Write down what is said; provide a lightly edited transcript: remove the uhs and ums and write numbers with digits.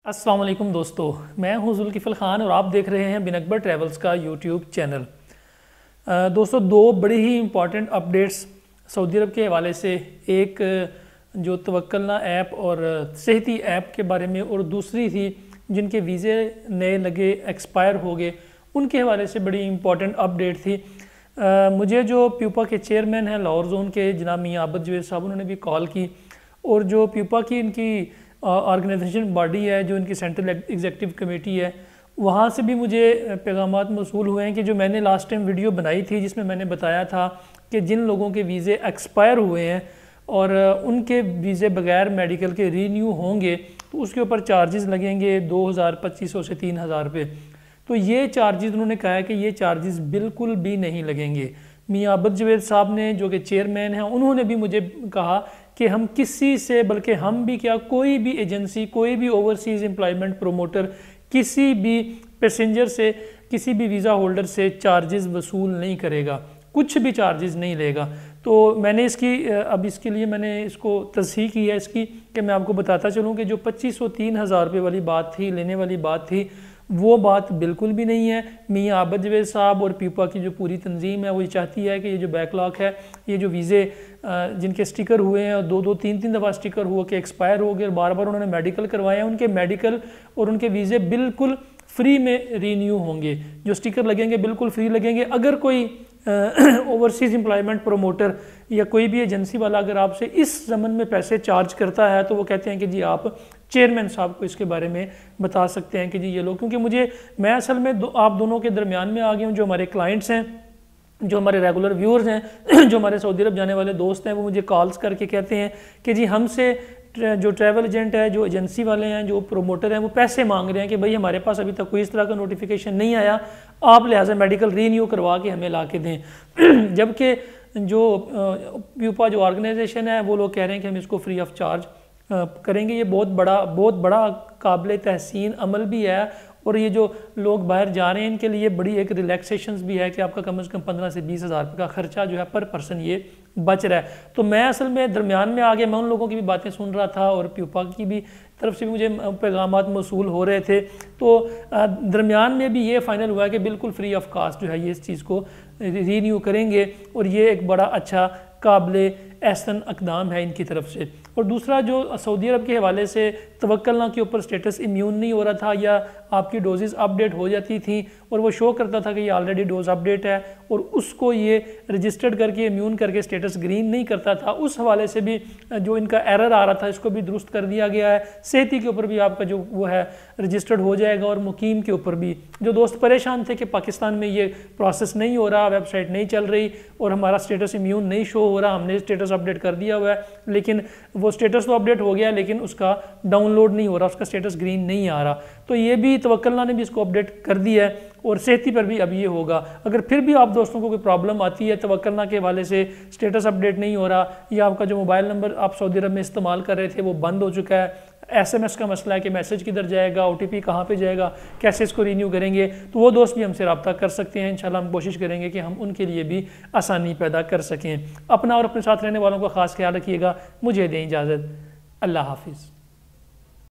अस्सलाम वालेकुम दोस्तों, मैं हूं जुल्किफ़ल ख़ान और आप देख रहे हैं बिन अकबर ट्रैवल्स का यूट्यूब चैनल। दोस्तों, दो बड़ी ही इम्पॉर्टेंट अपडेट्स सऊदी अरब के हवाले से, एक जो तवक्कलना ऐप और सेहती ऐप के बारे में, और दूसरी थी जिनके वीज़े नए लगे एक्सपायर हो गए, उनके हवाले से बड़ी इम्पॉर्टेंट अपडेट थी। मुझे जो प्यूपा के चेयरमैन हैं लाहौर जोन के जनाब मियां आबद जवेद साहब, उन्होंने भी कॉल की, और जो प्यूपा की इनकी ऑर्गेनाइजेशन बॉडी है, जो इनकी सेंट्रल एग्जीक्यूटिव कमेटी है, वहाँ से भी मुझे पैगामात मौसूल हुए हैं कि जो मैंने लास्ट टाइम वीडियो बनाई थी जिसमें मैंने बताया था कि जिन लोगों के वीज़े एक्सपायर हुए हैं और उनके वीज़े बगैर मेडिकल के रीन्यू होंगे तो उसके ऊपर चार्जेस लगेंगे 2,2500 से 3,000 रुपये। तो ये चार्जेस उन्होंने कहा है कि ये चार्जेस बिल्कुल भी नहीं लगेंगे। मियां आबद जवेद साहब ने, जो कि चेयरमैन हैं, उन्होंने भी मुझे कहा कि हम किसी से, बल्कि हम भी क्या, कोई भी एजेंसी, कोई भी ओवरसीज़ एम्प्लॉयमेंट प्रोमोटर किसी भी पैसेंजर से, किसी भी वीज़ा होल्डर से चार्जेस वसूल नहीं करेगा, कुछ भी चार्जेस नहीं लेगा। तो मैंने अब इसके लिए मैंने इसको तस्हीह की है इसकी, कि मैं आपको बताता चलूँ कि जो 2,500-3,000 रुपये वाली बात थी, लेने वाली बात थी, वो बात बिल्कुल भी नहीं है। मियां आबद जवेद साहब और प्यूपा की जो पूरी तंजीम है वो ये चाहती है कि ये जो बैकलॉग है, ये जो वीज़े जिनके स्टिकर हुए हैं और दो तीन दफ़ा स्टिकर हुआ कि एक्सपायर हो गए और बार बार उन्होंने मेडिकल करवाए हैं, उनके मेडिकल और उनके वीज़े बिल्कुल फ्री में रीन्यू होंगे। जो स्टिकर लगेंगे बिल्कुल फ्री लगेंगे। अगर कोई ओवरसीज़ एम्प्लॉयमेंट प्रोमोटर या कोई भी एजेंसी वाला अगर आपसे इस ज़मन में पैसे चार्ज करता है तो वो कहते हैं कि जी आप चेयरमैन साहब को इसके बारे में बता सकते हैं कि जी ये लोग, क्योंकि मैं असल में आप दोनों के दरमियान में आ गया हूँ। जो हमारे क्लाइंट्स हैं, जो हमारे रेगुलर व्यूअर्स हैं, जो हमारे सऊदी अरब जाने वाले दोस्त हैं, वो मुझे कॉल्स करके कहते हैं कि जी हमसे जो ट्रैवल एजेंट है, जो एजेंसी वाले हैं, जो प्रोमोटर हैं, वो पैसे मांग रहे हैं कि भाई हमारे पास अभी तक कोई इस तरह का नोटिफिकेशन नहीं आया, आप लिहाजा मेडिकल रीन्यू करवा के हमें ला के दें। जबकि जो प्यूपा जो ऑर्गेनाइजेशन है, वो लोग कह रहे हैं कि हम इसको फ्री ऑफ चार्ज करेंगे। ये बहुत बड़ा काबिल तहसीन अमल भी है, और ये जो लोग बाहर जा रहे हैं इनके लिए बड़ी एक रिलैक्सेशंस भी है कि आपका कम से कम 15 से 20,000 रुपये का खर्चा जो है पर पर्सन ये बच रहा है। तो मैं असल में दरमियान में आ गया, मैं उन लोगों की भी बातें सुन रहा था और प्यूपा की भी तरफ से भी मुझे पैगामात मौसूल हो रहे थे। तो दरमियान में भी ये फाइनल हुआ है कि बिल्कुल फ्री ऑफ कास्ट जो है ये इस चीज़ को रीन्यू करेंगे, और ये एक बड़ा अच्छा काबिल एहसन इक़दाम है इनकी तरफ से। और दूसरा, जो सऊदी अरब के हवाले से तवक्कलना के ऊपर स्टेटस इम्यून नहीं हो रहा था, या आपकी डोजेज़ अपडेट हो जाती थी और वो शो करता था कि ये ऑलरेडी डोज अपडेट है, और उसको ये रजिस्टर्ड करके इम्यून करके स्टेटस ग्रीन नहीं करता था, उस हवाले से भी जो इनका एरर आ रहा था इसको भी दुरुस्त कर दिया गया है। सेहती के ऊपर भी आपका जो वो है रजिस्टर्ड हो जाएगा, और मुकीम के ऊपर भी। जो दोस्त परेशान थे कि पाकिस्तान में ये प्रोसेस नहीं हो रहा, वेबसाइट नहीं चल रही और हमारा स्टेटस इम्यून नहीं शो हो रहा, हमने स्टेटस अपडेट कर दिया हुआ है लेकिन वो स्टेटस तो अपडेट हो गया लेकिन उसका डाउनलोड नहीं हो रहा, उसका स्टेटस ग्रीन नहीं आ रहा, तो ये भी तवक्कलना ने भी इसको अपडेट कर दिया है, और सेहती पर भी अब ये होगा। अगर फिर भी आप दोस्तों को कोई प्रॉब्लम आती है तवक्कलना के हवाले से, स्टेटस अपडेट नहीं हो रहा, या आपका जो मोबाइल नंबर आप सऊदी अरब में इस्तेमाल कर रहे थे वो बंद हो चुका है, SMS का मसला है कि मैसेज किधर जाएगा, OTP कहाँ पे जाएगा, कैसे इसको रीन्यू करेंगे, तो वो दोस्त भी हमसे रब्ता कर सकते हैं। इंशाल्लाह हम कोशिश करेंगे कि हम उनके लिए भी आसानी पैदा कर सकें। अपना और अपने साथ रहने वालों का ख़ास ख्याल रखिएगा। मुझे दें इजाज़त। अल्लाह हाफिज़।